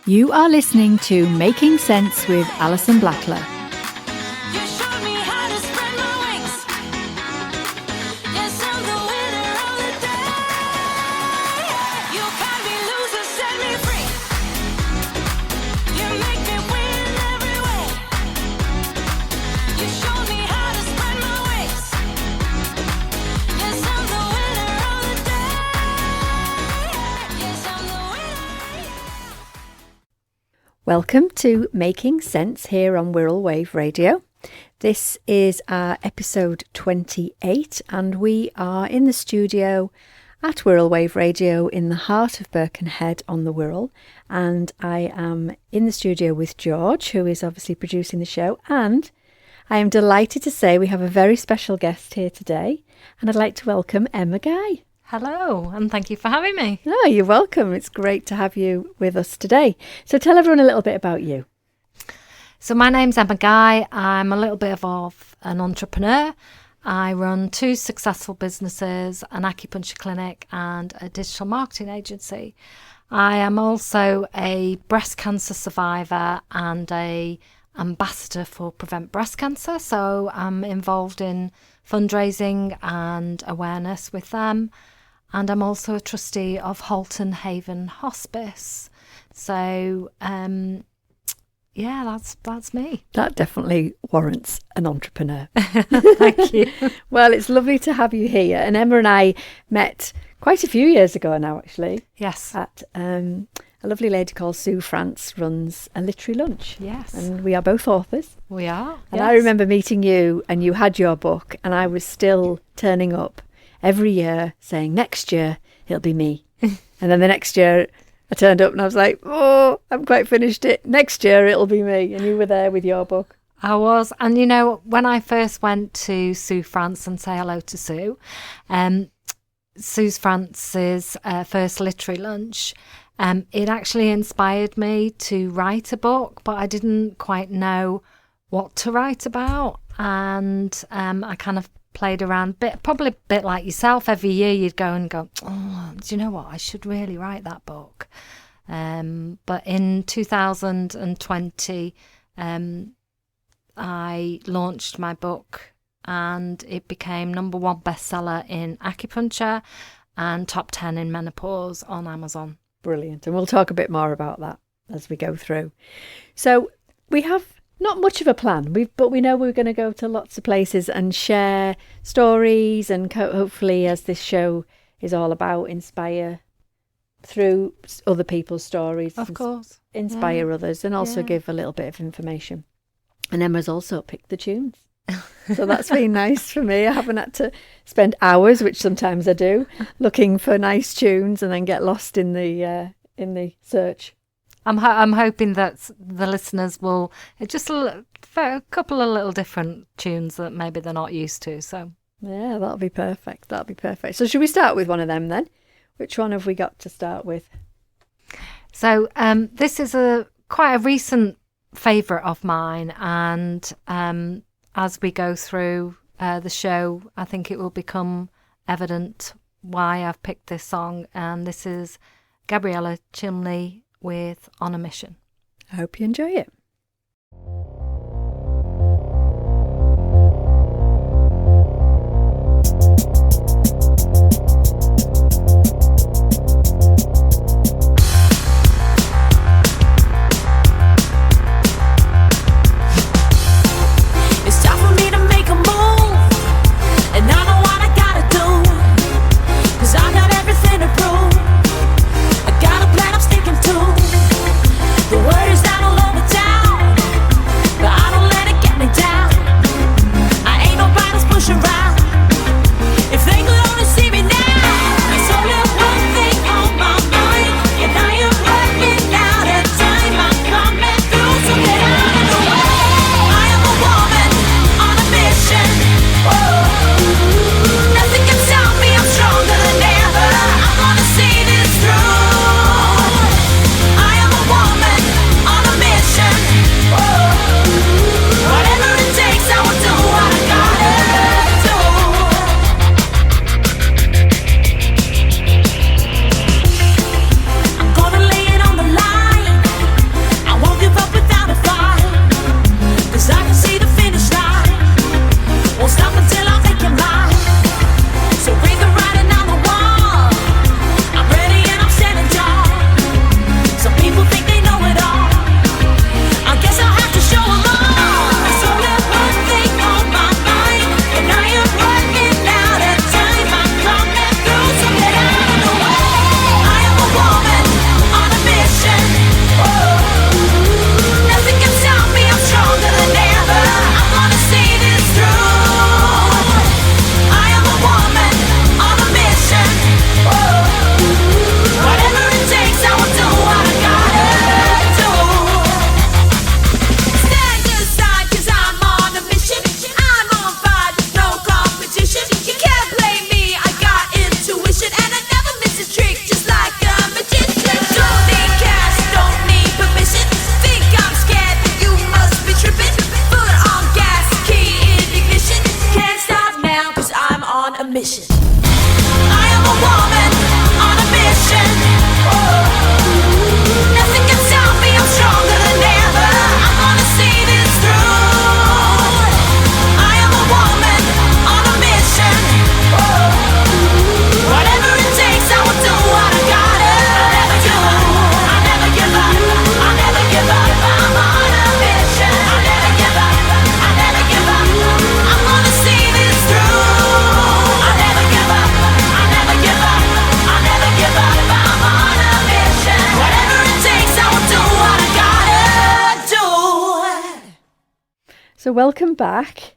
You are listening to Making Sense with Alison Blackler. Welcome to Making Sense here on Wirral Wave Radio. This is our episode 28 and we are in the studio at Wirral Wave Radio in the heart of Birkenhead on the Wirral, and I am in the studio with George, who is obviously producing the show, and I am delighted to say we have a very special guest here today, and I'd like to welcome Emma Guy. Hello, and thank you for having me. Oh, you're welcome. It's great to have you with us today. So tell everyone a little bit about you. So my name's Emma Guy. I'm a little bit of an entrepreneur. I run 2 successful businesses, an acupuncture clinic and a digital marketing agency. I am also a breast cancer survivor and a ambassador for Prevent Breast Cancer. So I'm involved in fundraising and awareness with them. And I'm also a trustee of Halton Haven Hospice. So, yeah, that's me. That definitely warrants an entrepreneur. Thank you. Well, it's lovely to have you here. And Emma and I met quite a few years ago now, actually. Yes. At a lovely lady called Sue France runs a literary lunch. Yes. And we are both authors. We are. And yes. I remember meeting you and you had your book and I was still turning up every year saying, next year it'll be me. And then the next year I turned up and I was like, oh, I haven't quite finished it. Next year it'll be me. And you were there with your book. I was. And you know, when I first went to Sue France, and say hello to Sue, Sue France's first literary lunch, it actually inspired me to write a book, but I didn't quite know what to write about. And I kind of played around, probably a bit like yourself. Every year you'd go, oh, do you know what? I should really write that book. But in 2020, I launched my book and it became #1 bestseller in acupuncture and top 10 in menopause on Amazon. Brilliant. And we'll talk a bit more about that as we go through. So we have not much of a plan, but we know we're going to go to lots of places and share stories and hopefully, as this show is all about, inspire through other people's stories. Of course. Inspire others and also give a little bit of information. And Emma's also picked the tunes. So that's been nice for me. I haven't had to spend hours, which sometimes I do, looking for nice tunes and then get lost in the search. I'm hoping that the listeners will just a couple of little different tunes that maybe they're not used to. So yeah, that'll be perfect. So should we start with one of them then? Which one have we got to start with? So this is quite a recent favourite of mine, and as we go through the show, I think it will become evident why I've picked this song. And this is Gabriella Chimley with On a Mission. I hope you enjoy it. The word is that all over town. So welcome back.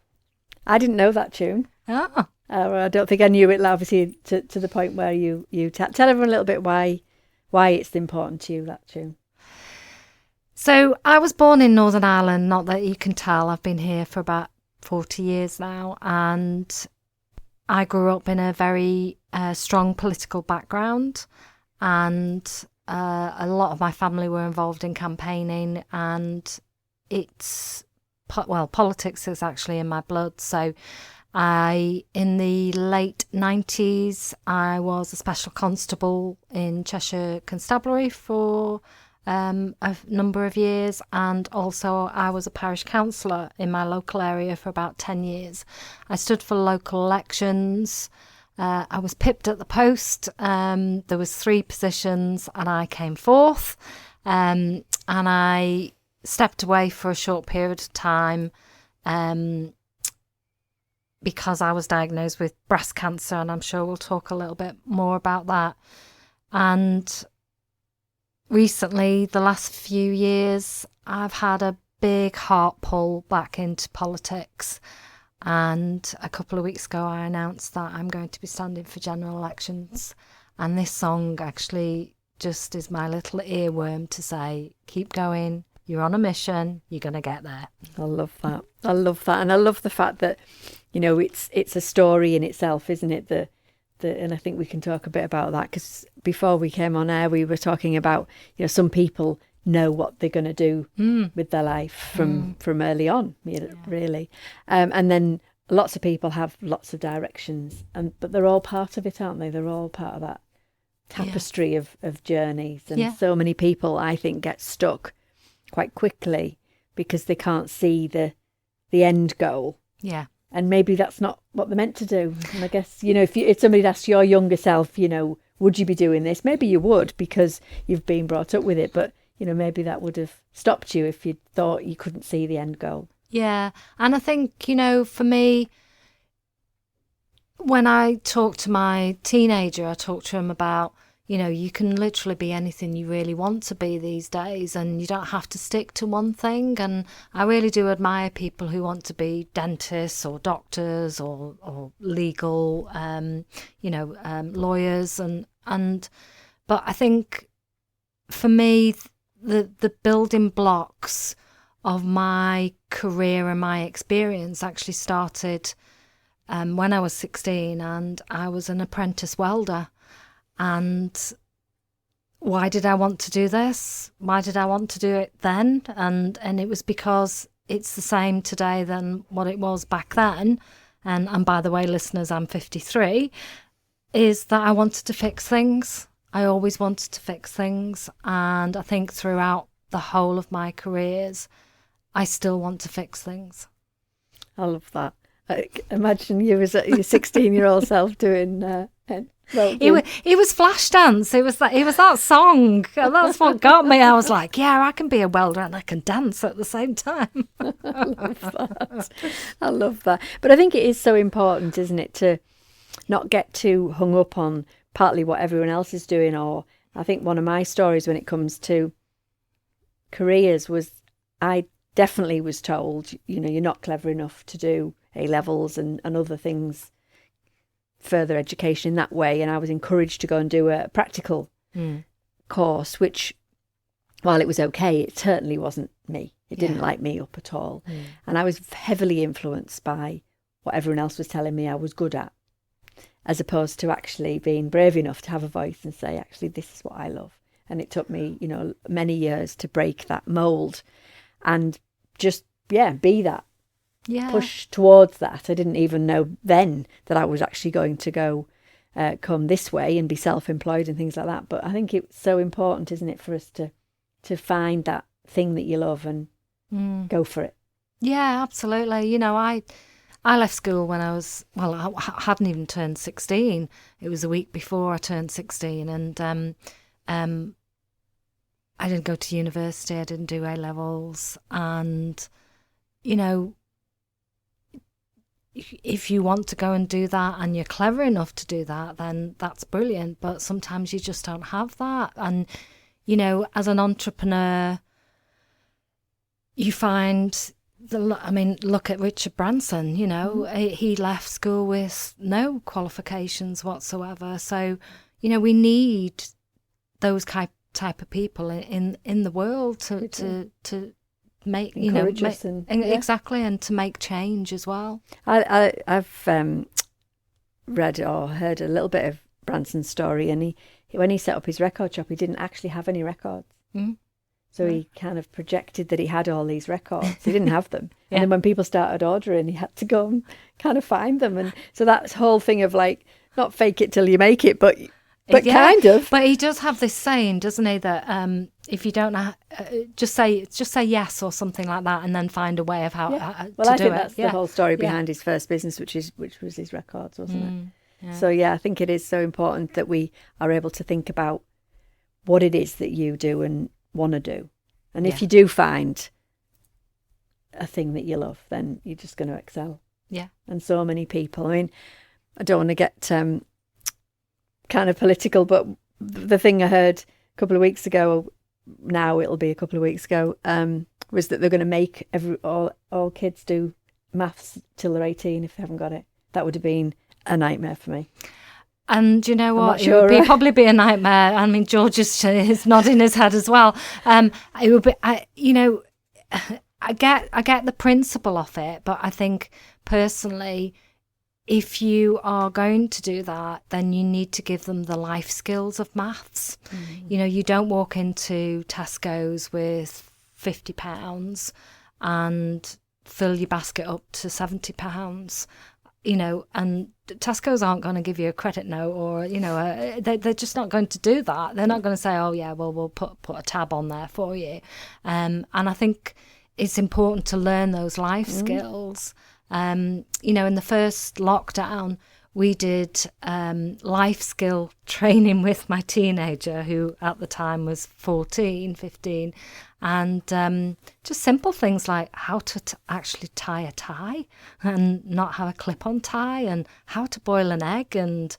I didn't know that tune. Oh. I don't think I knew it, obviously, to the point where you tell everyone a little bit why it's important to you, that tune. So I was born in Northern Ireland, not that you can tell. I've been here for about 40 years now, and I grew up in a very strong political background, and a lot of my family were involved in campaigning, and politics is actually in my blood. So in the late 90s, I was a special constable in Cheshire Constabulary for a number of years, and also I was a parish councillor in my local area for about 10 years. I stood for local elections. I was pipped at the post. There was 3 positions and I came fourth, and I stepped away for a short period of time because I was diagnosed with breast cancer, and I'm sure we'll talk a little bit more about that. And recently, the last few years, I've had a big heart pull back into politics. And a couple of weeks ago, I announced that I'm going to be standing for general elections. And this song actually just is my little earworm to say, keep going, you're on a mission, you're going to get there. I love that. I love that. And I love the fact that, it's a story in itself, isn't it? And I think we can talk a bit about that, because before we came on air, we were talking about, some people know what they're going to do with their life from early on, really. And then lots of people have lots of directions, but they're all part of it, aren't they? They're all part of that tapestry of journeys. And so many people, I think, get stuck quite quickly because they can't see the end goal. Yeah. And maybe that's not what they're meant to do. And I guess, if somebody asked your younger self, would you be doing this? Maybe you would, because you've been brought up with it. But, maybe that would have stopped you if you thought you couldn't see the end goal. Yeah. And I think, for me, when I talk to my teenager, I talk to him about, you can literally be anything you really want to be these days, and you don't have to stick to one thing. And I really do admire people who want to be dentists or doctors or legal, lawyers. But I think for me, the building blocks of my career and my experience actually started when I was 16, and I was an apprentice welder. And why did I want to do this? Why did I want to do it then? And it was because it's the same today than what it was back then. And by the way, listeners, I'm 53, is that I wanted to fix things. I always wanted to fix things. And I think throughout the whole of my careers, I still want to fix things. I love that. Imagine you as your 16-year-old self doing... It was Flashdance. It was that song. That's what got me. I was like, yeah, I can be a welder and I can dance at the same time. I love that. I love that. But I think it is so important, isn't it, to not get too hung up on partly what everyone else is doing. Or I think one of my stories when it comes to careers was I definitely was told, you're not clever enough to do A-levels and other things, further education in that way. And I was encouraged to go and do a practical course, which, while it was okay, it certainly wasn't me. It didn't light me up at all. And I was heavily influenced by what everyone else was telling me I was good at, as opposed to actually being brave enough to have a voice and say, actually, this is what I love. And it took me, many years to break that mould and just, be that. Push towards that. I didn't even know then that I was actually going to go come this way and be self-employed and things like that. But I think it's so important, isn't it, for us to find that thing that you love and go for it. Yeah, absolutely. I left school when I hadn't even turned 16. It was a week before I turned 16, and I didn't go to university. I didn't do A-levels, and if you want to go and do that and you're clever enough to do that, then that's brilliant. But sometimes you just don't have that. And, as an entrepreneur, you find look at Richard Branson, you know, he left school with no qualifications whatsoever. So, you know, we need those type of people in the world to make, you know, exactly, and to make change as well. I've read or heard a little bit of Branson's story, and when he set up his record shop, he didn't actually have any records. So he kind of projected that he had all these records. He didn't have them. And then when people started ordering, he had to go and kind of find them. And so that whole thing of like, not fake it till you make it, but kind of. But he does have this saying, doesn't he, that if you don't know, just say yes or something like that, and then find a way of how to do it. Well, I think that's the whole story behind his first business, which was his records, wasn't it? Yeah. So I think it is so important that we are able to think about what it is that you do and want to do. And if you do find a thing that you love, then you're just going to excel. Yeah. And so many people, I mean, I don't want to get kind of political, but the thing I heard a couple of weeks ago, now it'll be a couple of weeks ago, was that they're going to make all kids do maths till they're 18 if they haven't got it. That would have been a nightmare for me. And you know what? It would probably be a nightmare. I mean, George is nodding his head as well. It would be, you know, I get the principle of it, but I think personally, if you are going to do that, then you need to give them the life skills of maths. You know, you don't walk into Tesco's with £50 and fill your basket up to £70. You know, and Tesco's aren't going to give you a credit note, or, you know, they're just not going to do that. They're not going to say, oh yeah, well, we'll put a tab on there for you. And I think it's important to learn those life skills. You know, in the first lockdown, we did life skill training with my teenager, who at the time was 15, and just simple things like how to actually tie a tie and not have a clip-on tie, and how to boil an egg, and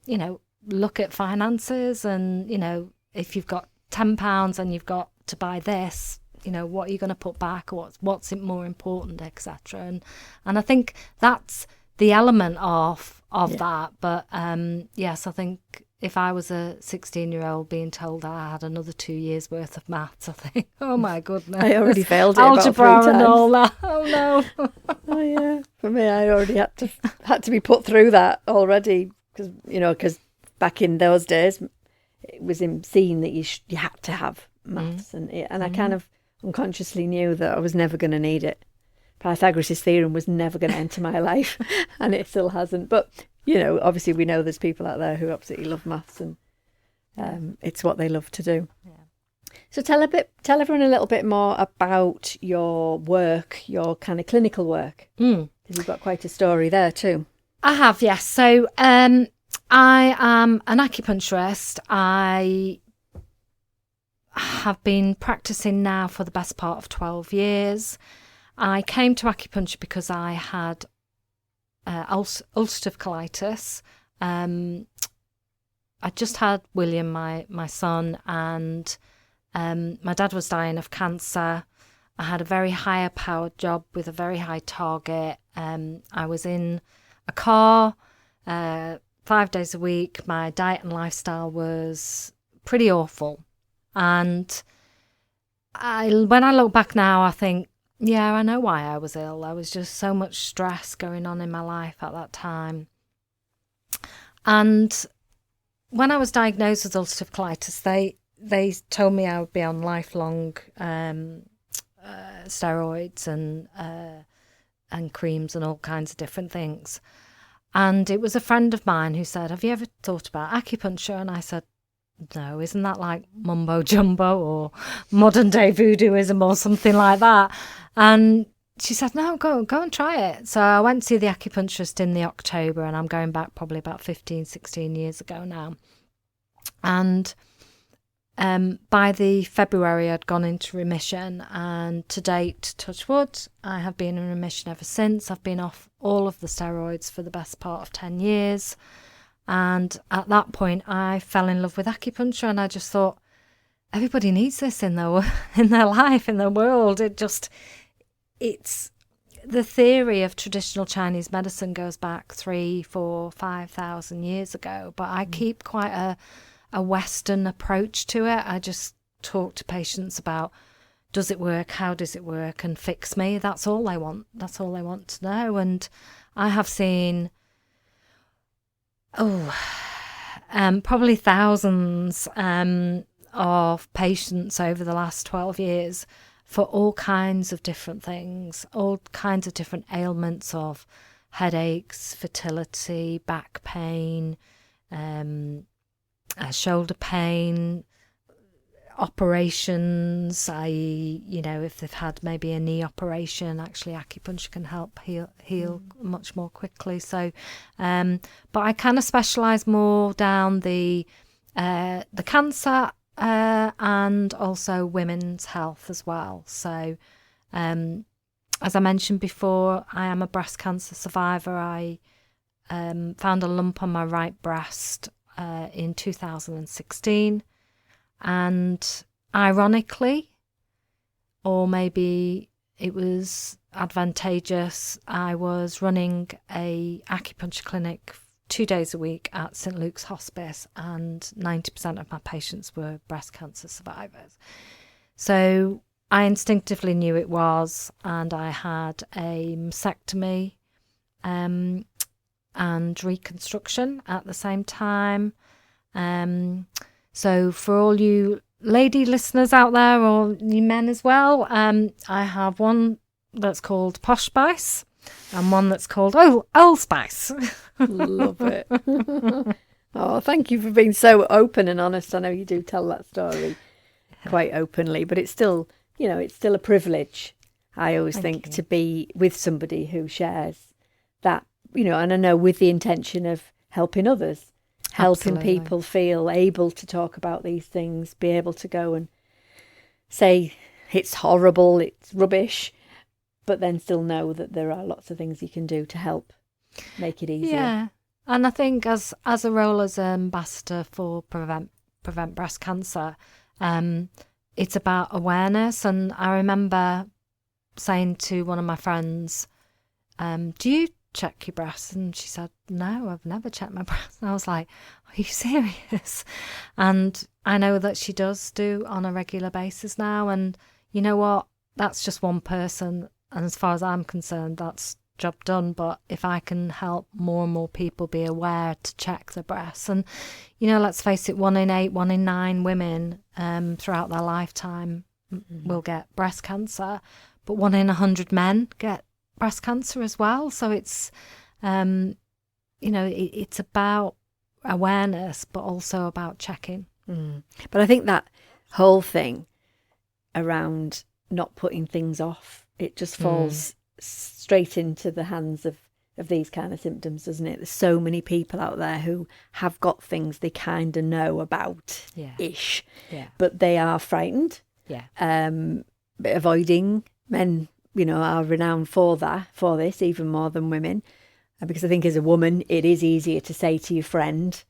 you know, look at finances, and, you know, if you've got £10 and you've got to buy this, you know, what are you going to put back, or what's more important, etc. And I think that's the element of that. But yes, I think if I was a 16-year-old being told I had another 2 years worth of maths, I think, oh my goodness, I already failed it algebra about 3 and times. all that. Oh no. Oh yeah, for me, I already had to be put through that already, because back in those days, it was seen that you had to have maths, and I kind of unconsciously knew that I was never going to need it. Pythagoras' theorem was never going to enter my life, and it still hasn't. But, you know, obviously we know there's people out there who absolutely love maths, and it's what they love to do. Yeah. So tell everyone a little bit more about your work, your kind of clinical work, because you've got quite a story there too. I have, yes. So I am an acupuncturist. I have been practicing now for the best part of 12 years. I came to acupuncture because I had ulcerative colitis. I just had William, my son, and my dad was dying of cancer. I had a very higher powered job with a very high target. I was in a car 5 days a week. My diet and lifestyle was pretty awful. And when I look back now, I think, yeah, I know why I was ill. There was just so much stress going on in my life at that time. And when I was diagnosed with ulcerative colitis, they told me I would be on lifelong steroids and creams and all kinds of different things. And it was a friend of mine who said, have you ever thought about acupuncture? And I said, no, isn't that like mumbo jumbo or modern day voodooism or something like that? And she said, no, go and try it. So I went to see the acupuncturist in the October, and I'm going back probably about 15, 16 years ago now. And by the February, I'd gone into remission, and to date, touch wood, I have been in remission ever since. I've been off all of the steroids for the best part of 10 years. And at that point, I fell in love with acupuncture, and I just thought, everybody needs this in their life, in their world. it's the theory of traditional Chinese medicine goes back 3, 4, 5,000 years ago, but I keep quite a Western approach to it. I just talk to patients about, does it work? How does it work? And fix me. That's all they want. That's all they want to know. And I have seen, probably thousands of patients over the last 12 years for all kinds of different things, all kinds of different ailments of headaches, fertility, back pain, shoulder pain, operations, i.e., if they've had maybe a knee operation, actually acupuncture can help heal much more quickly. So, but I kind of specialise more down the cancer and also women's health as well. So, as I mentioned before, I am a breast cancer survivor. I found a lump on my right breast in 2016. And ironically, or maybe it was advantageous, I was running a acupuncture clinic 2 days a week at St Luke's Hospice, and 90% of my patients were breast cancer survivors. So I instinctively knew it was, and I had a mastectomy and reconstruction at the same time. So for all you lady listeners out there, or you men as well, I have one that's called Posh Spice and one that's called Old Spice. Love it. Oh, thank you for being so open and honest. I know you do tell that story quite openly, but it's still, it's still a privilege, I always think, to be with somebody who shares that, and I know with the intention of helping others. Helping Absolutely. people feel able to talk about these things, be able to go and say it's horrible, it's rubbish, but then still know that there are lots of things you can do to help make it easier. Yeah, and I think as a role as an ambassador for Prevent Breast Cancer, it's about awareness. And I remember saying to one of my friends, do you check your breasts? And she said, no, I've never checked my breasts. And I was like, are you serious? And I know that she does do on a regular basis now. And you know what? That's just one person. And as far as I'm concerned, that's job done. But if I can help more and more people be aware to check their breasts, and let's face it, 1 in 8, 1 in 9 women throughout their lifetime will get breast cancer, but 1 in 100 men get breast cancer as well. So it's it's about awareness, but also about checking. But I think that whole thing around not putting things off, it just falls straight into the hands of these kind of symptoms, doesn't it? There's so many people out there who have got things they kind of know about ish, but they are frightened, avoiding. Men are renowned for this even more than women, because I think as a woman it is easier to say to your friend,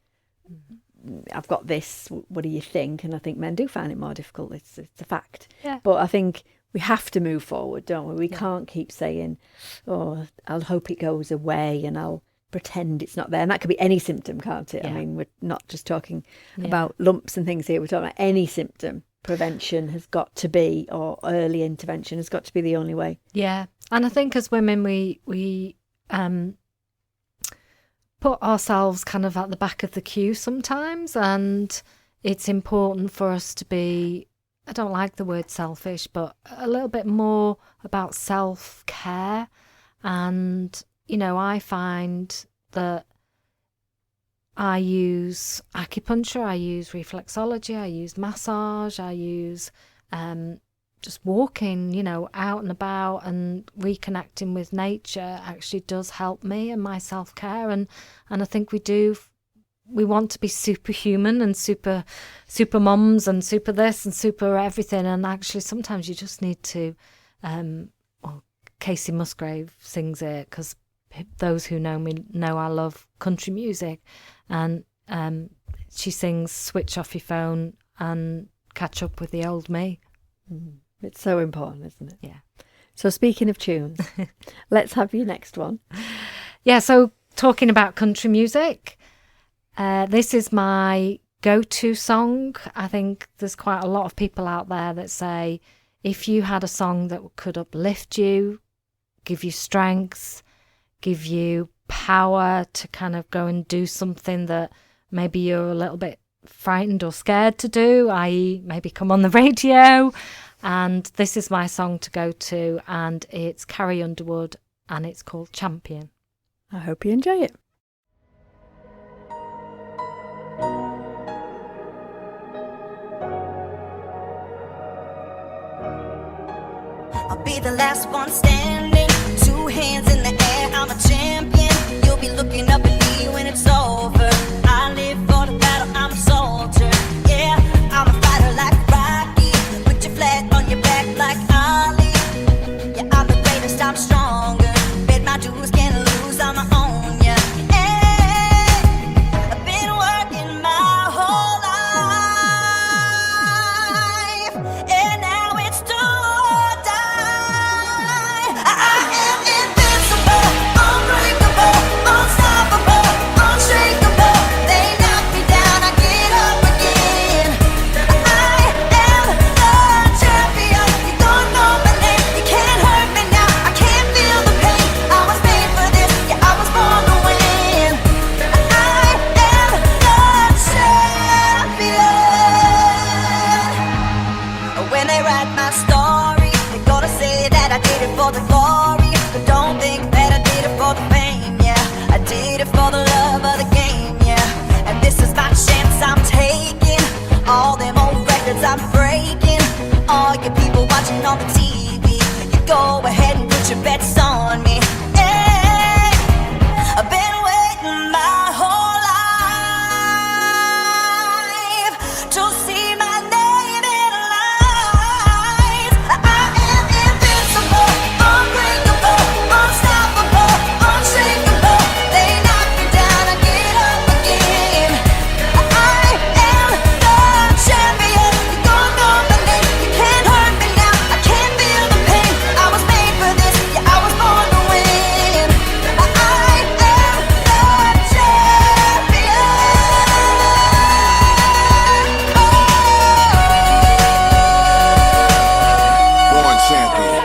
I've got this, what do you think? And I think men do find it more difficult. It's a fact. But I think we have to move forward, don't we? We can't keep saying, oh, I'll hope it goes away and I'll pretend it's not there. And that could be any symptom, can't it? I mean, we're not just talking about lumps and things here, we're talking about any symptom. Prevention has got to be, or early intervention has got to be the only way. Yeah, and I think as women we put ourselves kind of at the back of the queue sometimes, and it's important for us to be, I don't like the word selfish, but a little bit more about self-care. And I find that I use acupuncture, I use reflexology, I use massage, I use just walking, out and about and reconnecting with nature actually does help me and my self-care. And I think we want to be superhuman and super mums and super this and super everything. And actually sometimes you just need to, Casey Musgrave sings it, because those who know me know I love country music, and she sings switch off your phone and catch up with the old me. It's so important, isn't it? Yeah. So speaking of tunes, let's have your next one. Yeah, so talking about country music, this is my go-to song. I think there's quite a lot of people out there that say, if you had a song that could uplift you, give you strength, give you power to kind of go and do something that maybe you're a little bit frightened or scared to do, i.e. maybe come on the radio, and this is my song to go to, and it's Carrie Underwood, and it's called Champion. I hope you enjoy it. I'll be the last one standing, 2 hands in the air, I'm a champion. You'll be looking up at me when it's over. I live for the battle, I'm a soldier. Yeah, I'm a fighter like Rocky. Put your flag on your back like Ali. Yeah, I'm the greatest, I'm stronger. Bet my dues, can't lose, I'm my own, yeah. Hey, I've been working my whole life, and now it's do or die. I am invincible, unbreakable, unstoppable, unshakable. They knock me down, I get up again. I am the champion. You don't know my name, you can't hurt me now. I can't feel the pain. I was made for this, yeah, I was born to win. I am the champion. When they write my story, they're gonna say that I did it for the glory. But don't think that I did it for the fame, yeah. I did it for the love of the game, yeah. And this is my chance I'm taking. All them old records I'm breaking. All you people watching on the TV, you go ahead and put your bets on me. Hey, I've been waiting my whole life to see my name in lights. I am invincible, unbreakable, unstoppable, unshakable. They knock me down, I get up again. I am the champion. You don't know my name, you can't hurt me now. I can't feel the pain. I was made for this, yeah, I was born to win. I am the champion. Born champion.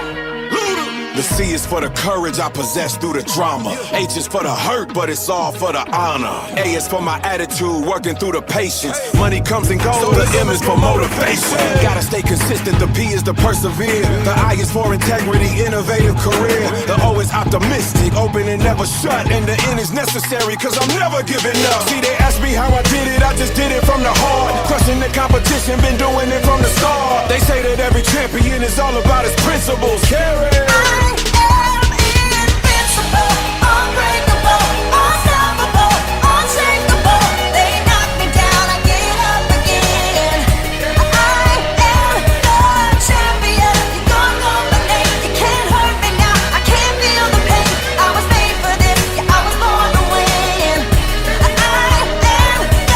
The C is for the courage I possess through the drama. H is for the hurt, but it's all for the honor. A is for my attitude, working through the patience. Money comes and goes, the M is for motivation. Gotta stay consistent, the P is to persevere. The I is for integrity, innovative career. The O is optimistic, open and never shut. And the N is necessary, cause I'm never giving up. See, they ask me how I did it, I just did it from the heart. Crushing the competition, been doing it from the start. They say that every champion is all about his principles. Carry. I am invincible, unbreakable, unstoppable, unshakable. They knock me down, I get up again. I am the champion. You don't know my name, you can't hurt me now. I can't feel the pain. I was made for this, yeah, I was born to win. I am the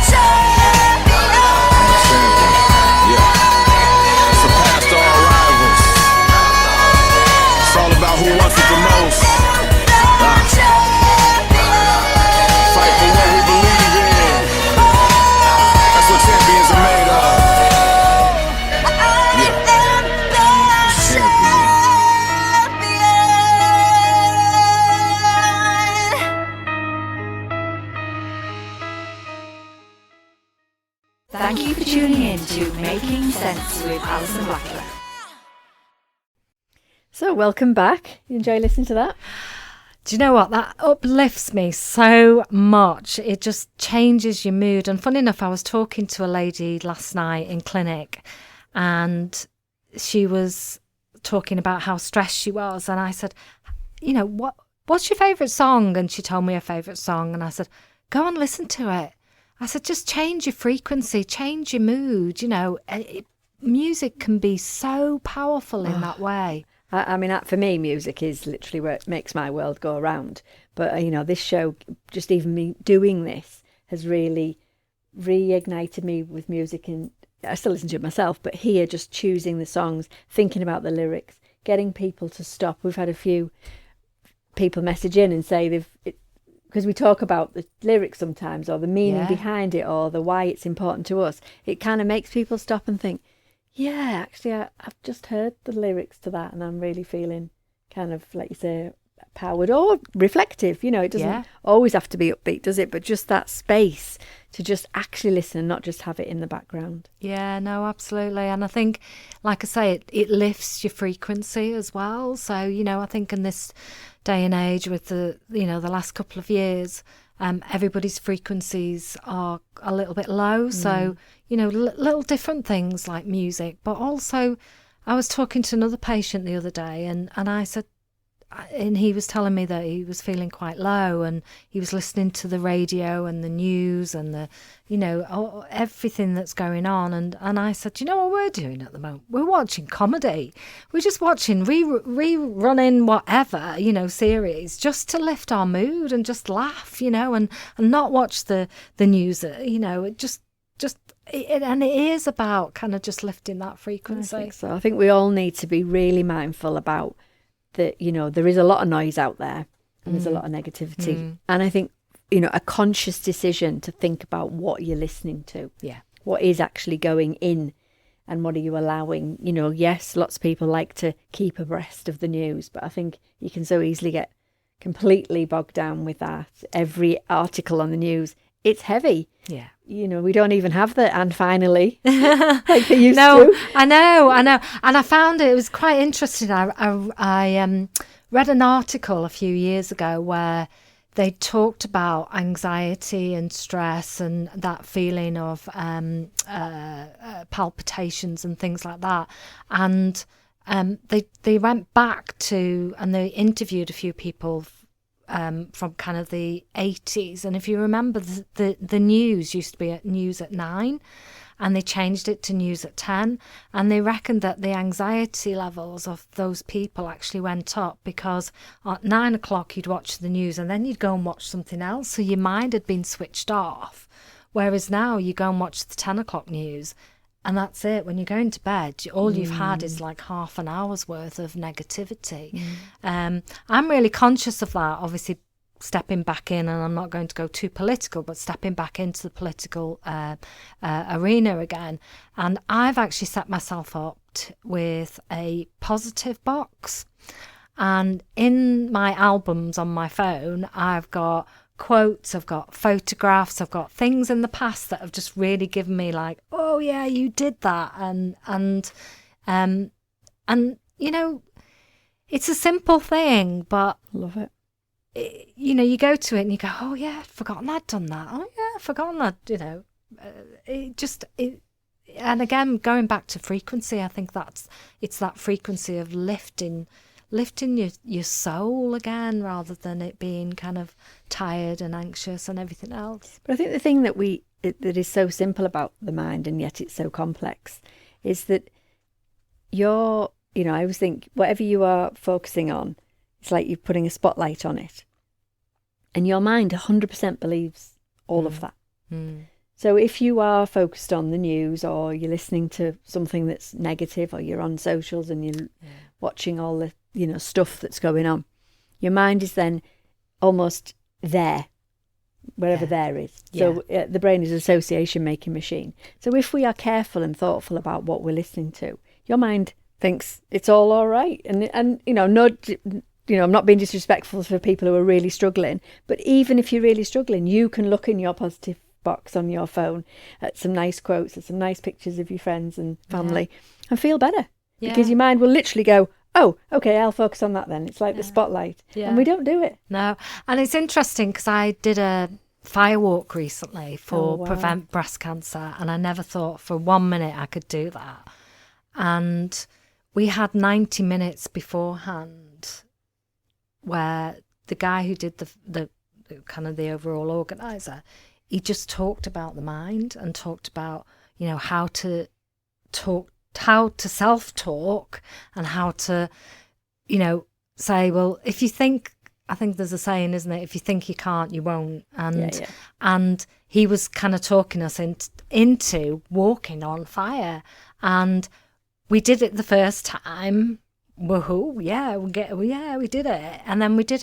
champion. Yeah. Surpassed all rivals. It's all about who wants it the most. Fight for what we believe in. That's what champions are made of. Thank you for tuning in to Making Sense with Alison Blackler. So, welcome back. You enjoy listening to that? Do you know what? That uplifts me so much. It just changes your mood. And funny enough, I was talking to a lady last night in clinic, and she was talking about how stressed she was. And I said, you know, what's your favourite song? And she told me her favourite song. And I said, go and listen to it. I said, just change your frequency, change your mood. You know, music can be so powerful in that way. I mean, for me, music is literally what makes my world go around. But, you know, this show, just even me doing this, has really reignited me with music. And I still listen to it myself, but here, just choosing the songs, thinking about the lyrics, getting people to stop. We've had a few people message in and say because we talk about the lyrics sometimes, or the meaning behind it, or the why it's important to us. It kind of makes people stop and think, yeah, actually, I've just heard the lyrics to that, and I'm really feeling kind of, like you say, powered or reflective. You know, it doesn't always have to be upbeat, does it? But just that space to just actually listen and not just have it in the background. Yeah, no, absolutely. And I think, like I say, it lifts your frequency as well. So, you know, I think in this day and age with the last couple of years, everybody's frequencies are a little bit low. So, you know, little different things like music. But also, I was talking to another patient the other day, and I said, and he was telling me that he was feeling quite low, and he was listening to the radio and the news and the, you know, everything that's going on. And I said, you know what we're doing at the moment? We're watching comedy. We're just watching rerunning whatever, you know, series, just to lift our mood and just laugh, you know, and not watch the news. You know, it just and it is about kind of just lifting that frequency. I think so. I think we all need to be really mindful about that. You know, there is a lot of noise out there, and there's a lot of negativity. And I think, you know, a conscious decision to think about what you're listening to. Yeah. What is actually going in, and what are you allowing? You know, yes, lots of people like to keep abreast of the news, but I think you can so easily get completely bogged down with that. Every article on the news, it's heavy. Yeah. You know, we don't even have the "and finally" like they used to. I know. And I found it was quite interesting. I read an article a few years ago where they talked about anxiety and stress and that feeling of palpitations and things like that. And they went back to, and they interviewed a few people from kind of the 80s. And if you remember, the news used to be at news at 9, and they changed it to news at 10. And they reckoned that the anxiety levels of those people actually went up because at 9 o'clock you'd watch the news and then you'd go and watch something else. So your mind had been switched off. Whereas now you go and watch the 10 o'clock news, and that's it. When you're going to bed, all you've had is like half an hour's worth of negativity. I'm really conscious of that, obviously stepping back in, and I'm not going to go too political, but stepping back into the political arena again. And I've actually set myself up with a positive box. And in my albums on my phone, I've got quotes, I've got photographs, I've got things in the past that have just really given me like, oh yeah, you did that. And you know, it's a simple thing, but love it. You know, you go to it and you go, oh yeah, I'd forgotten I'd done that. Oh yeah, I'd forgotten that, you know. And again, going back to frequency, I think it's that frequency of lifting your soul again, rather than it being kind of tired and anxious and everything else. But I think the thing that is so simple about the mind, and yet it's so complex, is that I always think whatever you are focusing on, it's like you're putting a spotlight on it. And your mind 100% believes all of that. So if you are focused on the news, or you're listening to something that's negative, or you're on socials and you're watching all the, you know, stuff that's going on, your mind is then almost there, wherever there is. So the brain is an association making machine. So if we are careful and thoughtful about what we're listening to, your mind thinks it's all right. And you know, I'm not being disrespectful for people who are really struggling, but even if you're really struggling, you can look in your positive box on your phone at some nice quotes, at some nice pictures of your friends and family, and feel better. Because your mind will literally go, oh, okay, I'll focus on that then. It's like the spotlight. And we don't do it. No. And it's interesting because I did a fire walk recently for Prevent Breast Cancer, and I never thought for 1 minute I could do that. And we had 90 minutes beforehand where the guy who did the kind of the overall organizer, he just talked about the mind and talked about, you know, how to self-talk, and how to, you know, say, well, if you think, I think there's a saying, isn't it? If you think you can't, you won't. And he was kind of talking us into walking on fire. And we did it the first time, woohoo, we did it. And then we did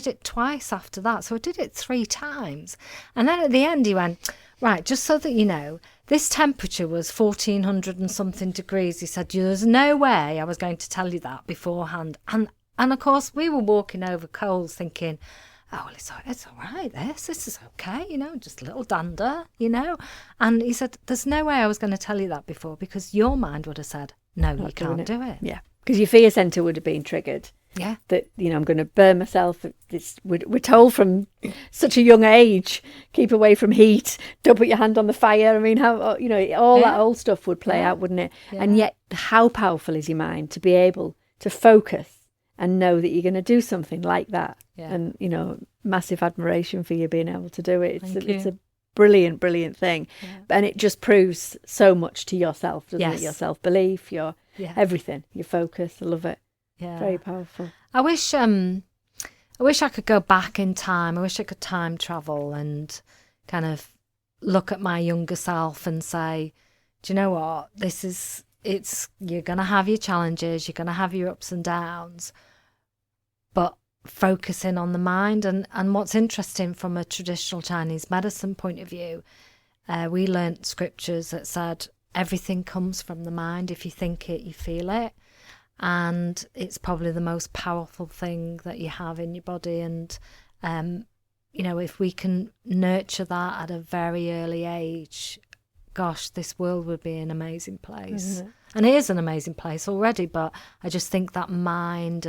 it twice after that. So I did it 3 times. And then at the end he went, right, just so that you know, this temperature was 1400 and something degrees. He said, there's no way I was going to tell you that beforehand. And of course we were walking over coals thinking, oh, well, it's all right, this is okay, just a little dander, And he said, there's no way I was going to tell you that before, because your mind would have said, no, you can't do it. Yeah, because your fear centre would have been triggered. Yeah. That, I'm going to burn myself. We're told from such a young age, keep away from heat, don't put your hand on the fire. I mean, how, all that old stuff would play out, wouldn't it? Yeah. And yet, how powerful is your mind to be able to focus and know that you're going to do something like that. Yeah. And, massive admiration for you being able to do it. It's a brilliant, brilliant thing. Yeah. And it just proves so much to yourself, doesn't it? Your self-belief, your everything, your focus. I love it. Yeah. Very powerful. I wish I could go back in time. I wish I could time travel and kind of look at my younger self and say, do you know what? You're going to have your challenges, you're going to have your ups and downs, but focusing on the mind. And what's interesting from a traditional Chinese medicine point of view, we learnt scriptures that said everything comes from the mind. If you think it, you feel it. And it's probably the most powerful thing that you have in your body. And, if we can nurture that at a very early age, gosh, this world would be an amazing place. Mm-hmm. And it is an amazing place already, but I just think that mind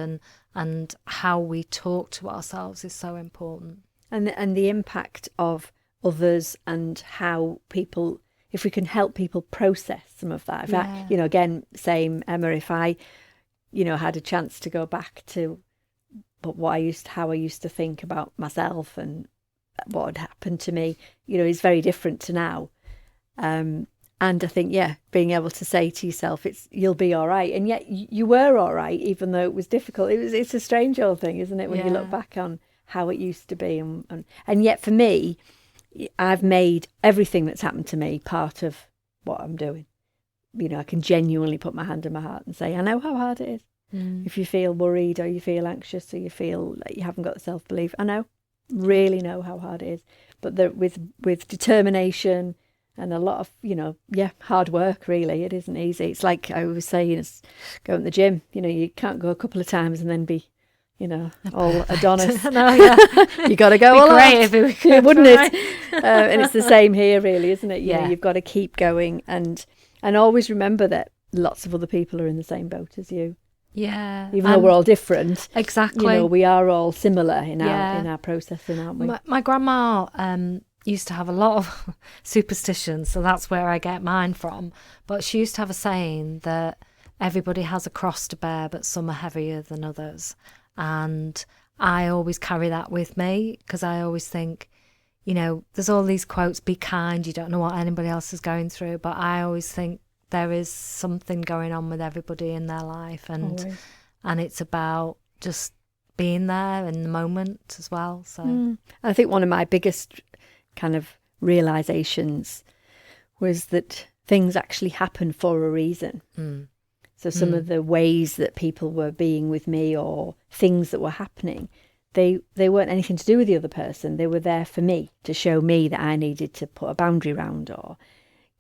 and how we talk to ourselves is so important. And the impact of others and how people, if we can help people process some of that. If I, again, same, Emma, if I, had a chance to go back to how I used to think about myself and what had happened to me, is very different to now. And I think, being able to say to yourself, you'll be all right. And yet you were all right, even though it was difficult. It's a strange old thing, isn't it? When you look back on how it used to be. And yet for me, I've made everything that's happened to me part of what I'm doing. I can genuinely put my hand on my heart and say, I know how hard it is. Mm. If you feel worried or you feel anxious or you feel like you haven't got the self-belief, I really know how hard it is. But with determination and a lot of, hard work, really, it isn't easy. It's like I always say, it's going to the gym. You can't go a couple of times and then be, all Adonis. You got to go all out, wouldn't it? And it's the same here, really, isn't it? You've got to keep going and always remember that lots of other people are in the same boat as you. Yeah. Even though we're all different. Exactly. We are all similar in our processing, aren't we? My grandma used to have a lot of superstitions, so that's where I get mine from. But she used to have a saying that everybody has a cross to bear, but some are heavier than others. And I always carry that with me because I always think, there's all these quotes, be kind, you don't know what anybody else is going through. But I always think there is something going on with everybody in their life. And it's about just being there in the moment as well. So I think one of my biggest kind of realizations was that things actually happen for a reason. So some of the ways that people were being with me or things that were happening, they weren't anything to do with the other person. They were there for me, to show me that I needed to put a boundary around or,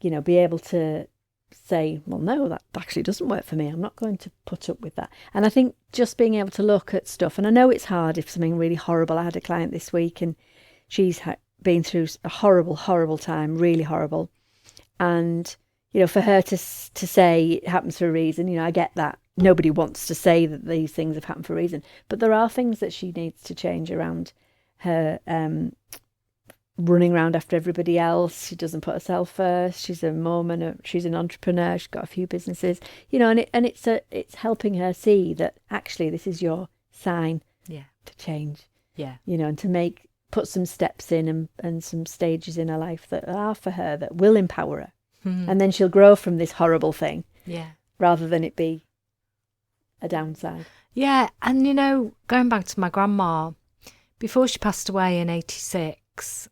be able to say, well, no, that actually doesn't work for me. I'm not going to put up with that. And I think just being able to look at stuff, and I know it's hard if something really horrible. I had a client this week and she's been through a horrible, horrible time, really horrible. And, for her to say it happens for a reason, I get that. Nobody wants to say that these things have happened for a reason. But there are things that she needs to change around her running around after everybody else. She doesn't put herself first. She's a mum and she's an entrepreneur. She's got a few businesses, and it's helping her see that actually this is your sign to change. Yeah. And to put some steps in and some stages in her life that are for her, that will empower her. And then she'll grow from this horrible thing. Yeah. Rather than it be a downside. Yeah. And, going back to my grandma, before she passed away in 86,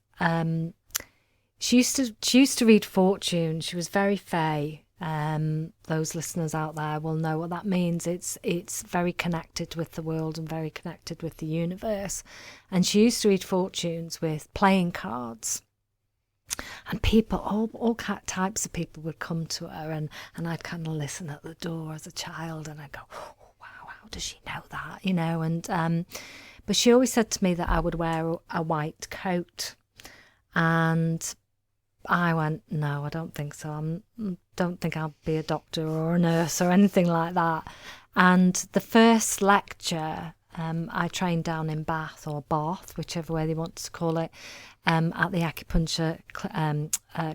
she used to read fortune. She was very fey. those listeners out there will know what that means. It's very connected with the world and very connected with the universe. And she used to read fortunes with playing cards. And people, all types of people would come to her, and I'd kind of listen at the door as a child, and I'd go, oh, wow, how does she know that, you know? And but she always said to me that I would wear a white coat, and I went, no, I don't think so. I don't think I'll be a doctor or a nurse or anything like that. And the first lecture, I trained down in Bath or Bath, whichever way they want to call it, at the acupuncture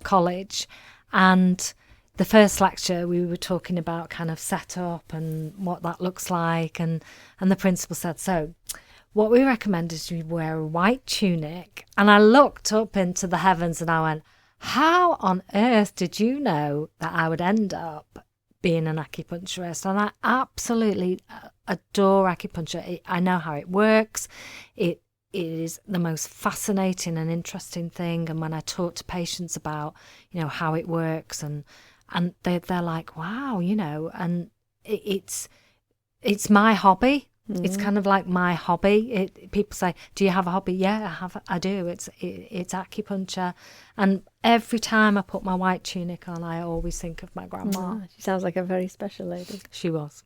college. And the first lecture, we were talking about kind of setup and what that looks like. And the principal said, so what we recommend is you wear a white tunic. And I looked up into the heavens and I went, how on earth did you know that I would end up being an acupuncturist? And I absolutely adore acupuncture. I know how it works. It is the most fascinating and interesting thing. And when I talk to patients about, you know, how it works, and they're like, wow, you know, and it's my hobby. It's kind of like my hobby. People say, do you have a hobby? Yeah, I do. It's acupuncture. And every time I put my white tunic on, I always think of my grandma. She sounds like a very special lady. She was.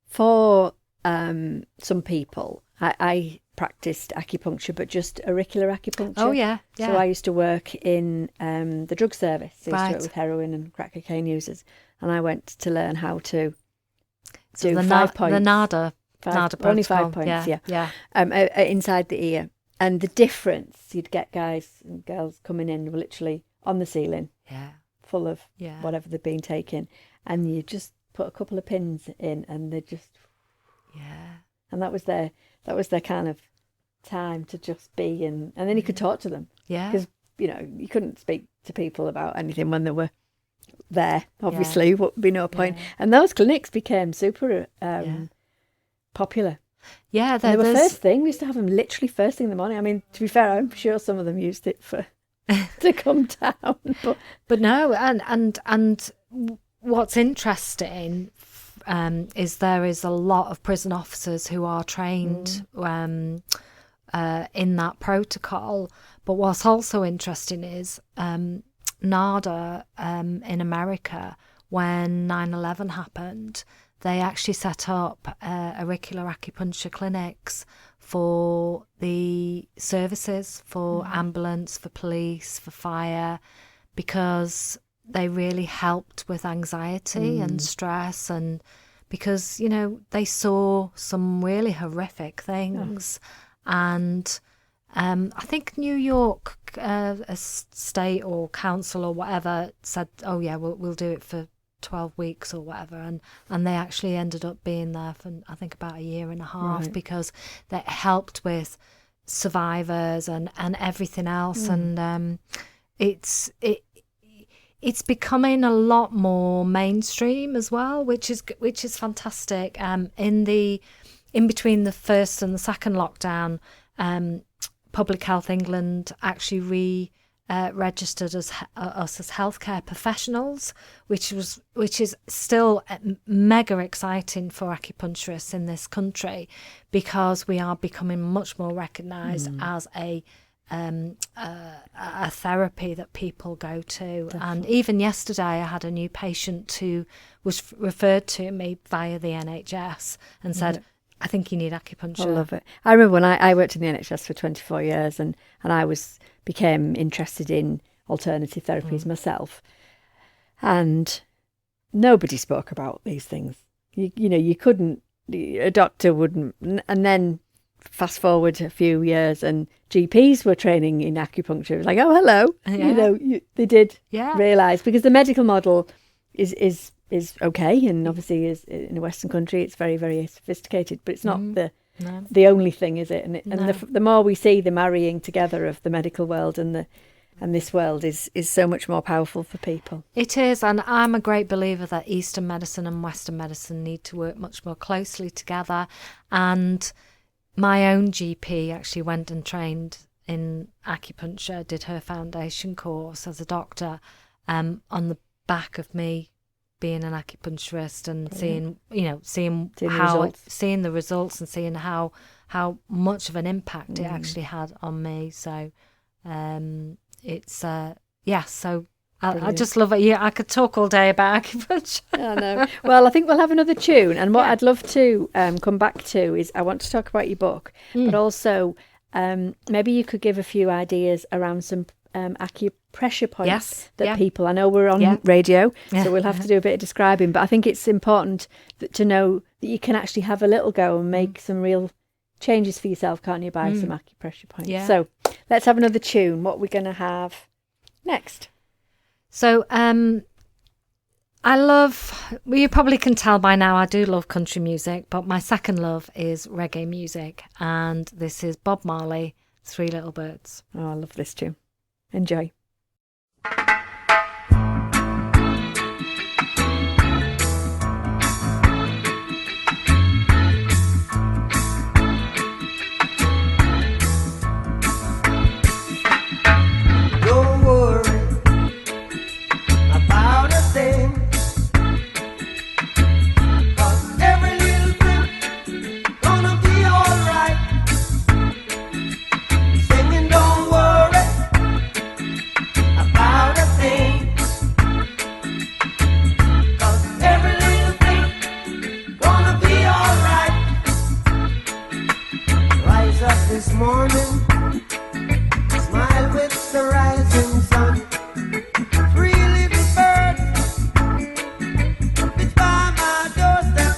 For some people, I practiced acupuncture, but just auricular acupuncture. Oh, yeah. So I used to work in the drug service. I used to Right. work with heroin and crack cocaine users. And I went to learn how to So do the 5 points. The NADA protocol. Only 5 points, yeah. Inside the ear. And the difference, you'd get guys and girls coming in literally on the ceiling, Yeah. full of Yeah. whatever they've been taking. And you just put a couple of pins in and they just... Yeah. And that was their kind of time to just be, and then you could talk to them. Yeah. Because, you know, you couldn't speak to people about anything when they were there, obviously, would be no point. Yeah. And those clinics became super popular. Yeah, And they were there's first thing. We used to have them literally first thing in the morning. I mean, to be fair, I'm sure some of them used it for to come down. but no, and what's interesting is there is a lot of prison officers who are trained in that protocol. But what's also interesting is NADA in America, when 9/11 happened, they actually set up auricular acupuncture clinics for the services, for ambulance, for police, for fire, because they really helped with anxiety and stress, and because, you know, they saw some really horrific things. And I think New York a state or council or whatever said, oh yeah, we'll do it for 12 weeks or whatever, and they actually ended up being there for, I think, about a year and a half, because that helped with survivors and everything else. And it's becoming a lot more mainstream as well, which is fantastic. In between the first and the second lockdown, Public Health England actually registered us as healthcare professionals, which is still mega exciting for acupuncturists in this country, because we are becoming much more recognised as a therapy that people go to. Definitely. And even yesterday I had a new patient who was referred to me via the NHS and said, I think you need acupuncture. I love it. I remember when I worked in the NHS for 24 years and I became interested in alternative therapies myself. And nobody spoke about these things. You know, you couldn't, a doctor wouldn't. And then fast forward a few years and GPs were training in acupuncture. It was like, oh, hello. Yeah. You know, they did realise, because the medical model is okay, and obviously is in a Western country it's very, very sophisticated, but it's not the only thing, is it? And the more we see the marrying together of the medical world and this world is so much more powerful for people. It is, and I'm a great believer that Eastern medicine and Western medicine need to work much more closely together. And my own GP actually went and trained in acupuncture, did her foundation course as a doctor on the back of me being an acupuncturist and Brilliant. seeing the how results. seeing the results and seeing how much of an impact it actually had on me. So it's so I Brilliant. just love it. Yeah, I could talk all day about acupuncture. I know. Well, I think we'll have another tune. And what I'd love to come back to is I want to talk about your book, but also maybe you could give a few ideas around some acupressure points that people, I know we're on radio, so we'll have to do a bit of describing, but I think it's important to know that you can actually have a little go and make some real changes for yourself, can't you, by some acupressure points. Yeah. So let's have another tune. What we're going to have next? So you probably can tell by now, I do love country music, but my second love is reggae music. And this is Bob Marley, Three Little Birds. Oh, I love this tune. Enjoy. Don't worry about a thing, 'cause every little thing gonna be alright. Singing, don't worry about a thing, 'cause every little thing gonna be alright. Rise up this morning, smile with the rising sun. Three little birds, it's by my doorstep,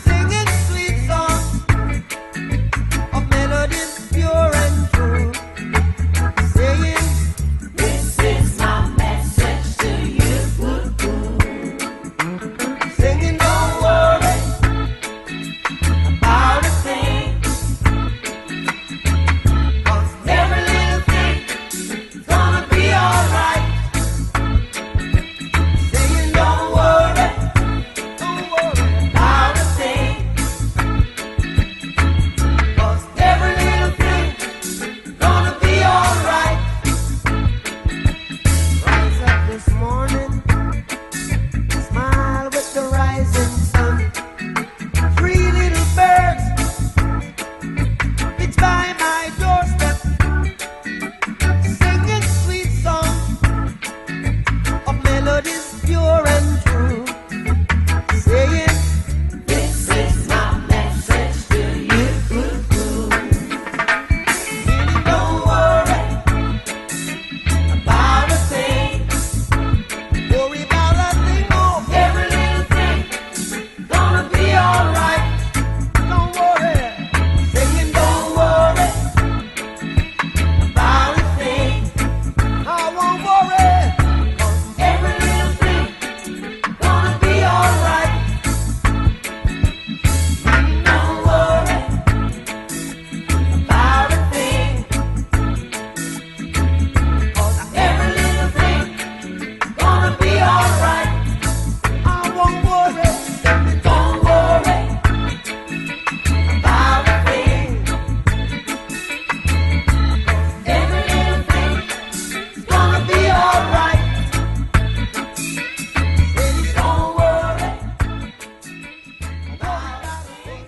singing sweet songs of melodies pure and true, saying, "This is my message to you." Singing, don't worry about a thing, 'cause every little thing is gonna be alright. Saying, don't worry about a thing, 'cause every little thing is gonna be alright. Rise up this morning, smile with the rising sun. Three little birds, it's by my doorstep, singing sweet songs of melodies pure and true, saying, "This is my message to you." Meaning, don't worry about a thing. Worry about a thing, oh, every little thing gonna be alright. Don't worry, singing, don't worry about a thing. I won't worry, 'cause every little thing gonna be alright. Don't worry about a thing, 'cause every little thing gonna be alright. I won't worry, don't worry about a thing, 'cause every little thing is gonna be alright. Don't worry about a thing.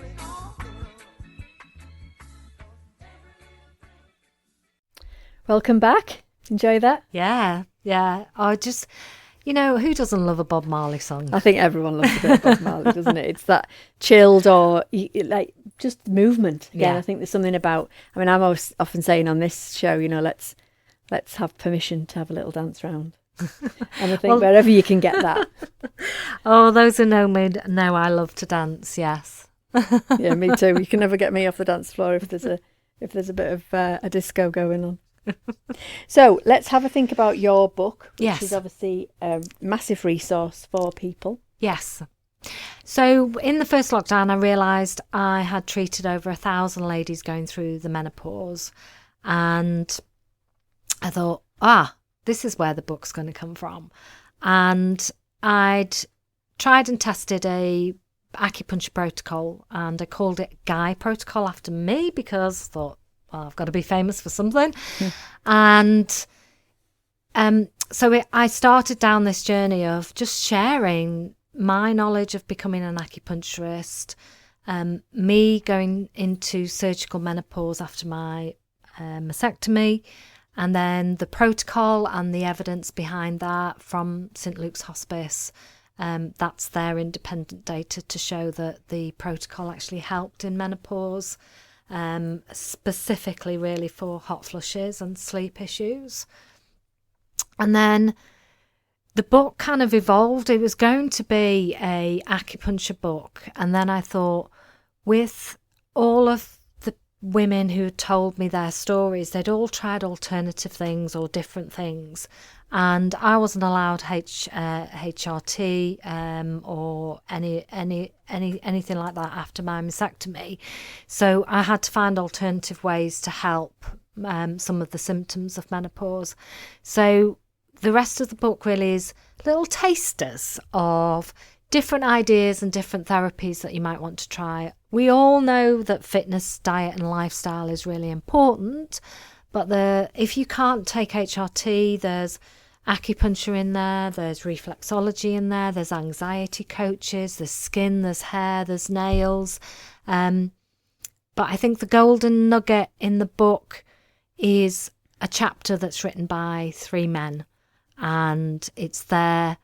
Welcome back. Enjoy that. Yeah. I just, who doesn't love a Bob Marley song? I think everyone loves a bit of Bob Marley, doesn't it? It's that chilled or like just movement. Again, Yeah. I think there's something about. I mean, I'm always often saying on this show, let's have permission to have a little dance round. And I think wherever you can get that, Oh, those who know me know I love to dance. Yes. yeah, me too. You can never get me off the dance floor if there's a bit of a disco going on. So let's have a think about your book, which Yes. is obviously a massive resource for people. Yes. So in the first lockdown, I realised I had treated over 1,000 ladies going through the menopause. And I thought, this is where the book's going to come from. And I'd tried and tested a acupuncture protocol, and I called it Guy Protocol after me because I thought, I've got to be famous for something. And I started down this journey of just sharing my knowledge of becoming an acupuncturist, me going into surgical menopause after my mastectomy, and then the protocol and the evidence behind that from St Luke's Hospice. That's their independent data to show that the protocol actually helped in menopause, specifically really for hot flushes and sleep issues. And then the book kind of evolved. It was going to be a acupuncture book. And then I thought, with all of the women who had told me their stories, they'd all tried alternative things or different things. And I wasn't allowed HRT or anything like that after my mastectomy. So I had to find alternative ways to help some of the symptoms of menopause. So the rest of the book really is little tasters of different ideas and different therapies that you might want to try. We all know that fitness, diet and lifestyle is really important, but if you can't take HRT, there's acupuncture in there, there's reflexology in there, there's anxiety coaches, there's skin, there's hair, there's nails. But I think the golden nugget in the book is a chapter that's written by 3 men, and it's their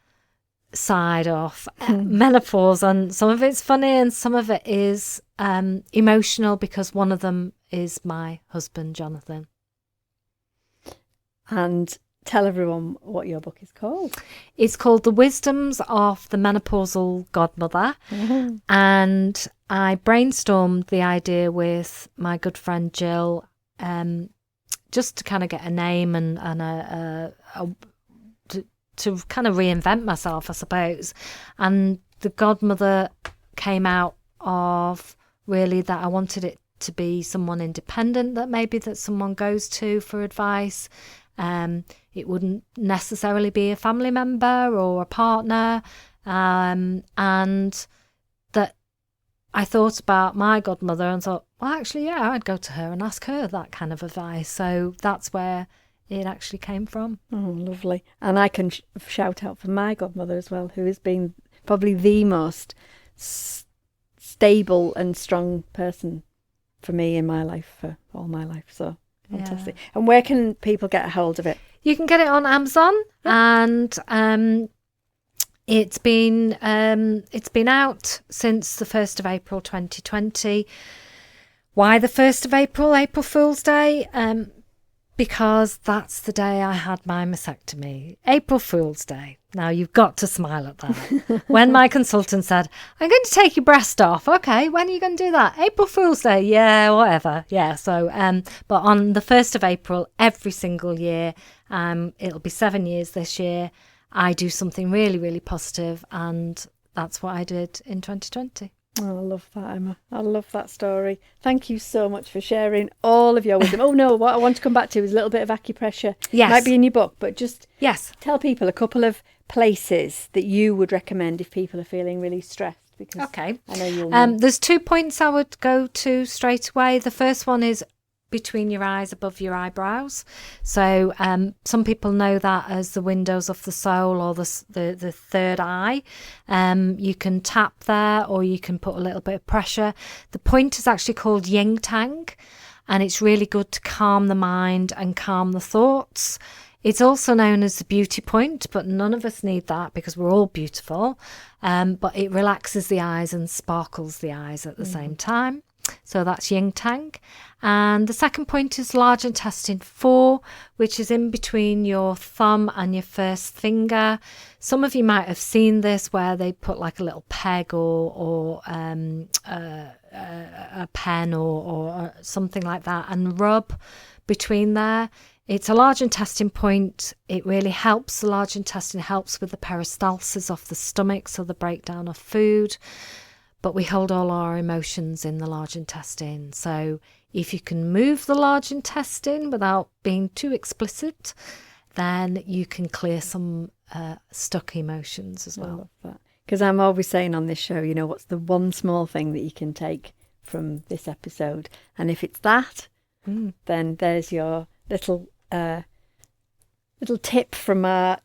side of menopause, and some of it's funny and some of it is emotional, because one of them is my husband, Jonathan. And tell everyone what your book is called. It's called The Wisdoms of the Menopausal Godmother. And I brainstormed the idea with my good friend Jill, just to kind of get a name and to kind of reinvent myself, I suppose. And the godmother came out of really that I wanted it to be someone independent, that someone goes to for advice. It wouldn't necessarily be a family member or a partner. And that I thought about my godmother and thought, well, actually, yeah, I'd go to her and ask her that kind of advice. So that's where it actually came from. Oh, lovely. And I can shout out for my godmother as well, who has been probably the most stable and strong person for me in my life, for all my life. So fantastic. Yeah. And where can people get a hold of it? You can get it on Amazon, and it's been out since the 1st of April 2020. Why the 1st of April? April Fool's Day? Because that's the day I had my mastectomy. April Fool's Day. Now, you've got to smile at that. When my consultant said, I'm going to take your breast off. Okay, when are you going to do that? April Fool's Day. Yeah, whatever. Yeah, so, but on the 1st of April, every single year, it'll be 7 years this year, I do something really, really positive, and that's what I did in 2020. Oh, I love that, Emma. I love that story. Thank you so much for sharing all of your wisdom. Oh no, what I want to come back to is a little bit of acupressure. Yes. Might be in your book, but just yes, tell people a couple of places that you would recommend if people are feeling really stressed. Because okay. I know you'll know. There's 2 points I would go to straight away. The first one is between your eyes, above your eyebrows. So some people know that as the windows of the soul, or the third eye. You can tap there, or you can put a little bit of pressure. The point is actually called yin tang, and it's really good to calm the mind and calm the thoughts. It's also known as the beauty point, but none of us need that because we're all beautiful. But it relaxes the eyes and sparkles the eyes at the same time. So that's yin tang. And the second point is large intestine 4, which is in between your thumb and your first finger. Some of you might have seen this, where they put like a little peg or a pen or something like that, and rub between there. It's a large intestine point. It really helps. The large intestine helps with the peristalsis of the stomach, so the breakdown of food. But we hold all our emotions in the large intestine. So if you can move the large intestine without being too explicit, then you can clear some stuck emotions as well. I love that. Because I'm always saying on this show, you know, what's the one small thing that you can take from this episode? And if it's that, then there's your little little tip from our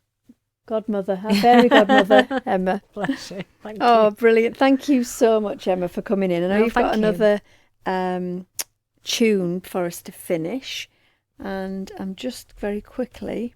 godmother, our fairy godmother, Emma. Bless you. Thank Oh, you. brilliant. Thank you so much, Emma, for coming in. I know No, you've got thank you. another tune for us to finish. And I'm just very quickly...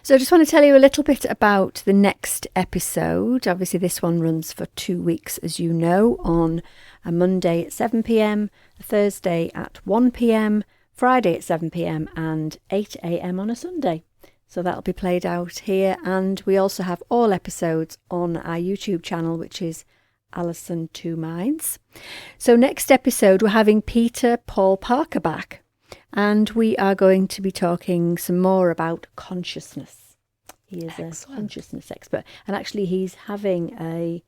So I just want to tell you a little bit about the next episode. Obviously, this one runs for 2 weeks, as you know, on a Monday at 7 p.m, a Thursday at 1 p.m, Friday at 7 p.m, and 8 a.m. on a Sunday. So that'll be played out here. And we also have all episodes on our YouTube channel, which is Alison Two Minds. So next episode, we're having Peter Paul Parker back. And we are going to be talking some more about consciousness. He is a consciousness expert. And actually, he's having a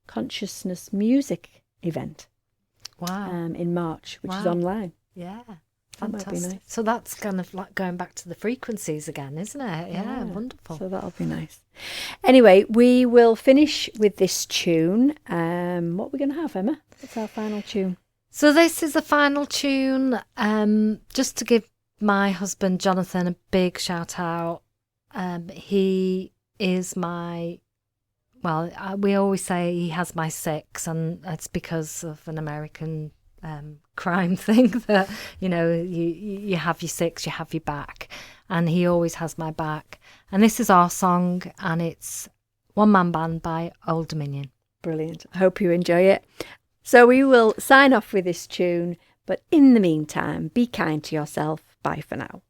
consciousness music event in March, which is online. Yeah. That might be Fantastic. nice. So that's kind of like going back to the frequencies again, isn't it? Yeah, wonderful. So that'll be nice. Anyway, we will finish with this tune. What are we going to have, Emma? What's our final tune? So this is the final tune. Just to give my husband Jonathan a big shout out. He is my, well, we always say he has my six, and that's because of an American crime thing that, you know, you have your six, you have your back, and he always has my back. And this is our song, and it's One Man Band by Old Dominion. Brilliant. I hope you enjoy it. So we will sign off with this tune, but in the meantime, be kind to yourself. Bye for now.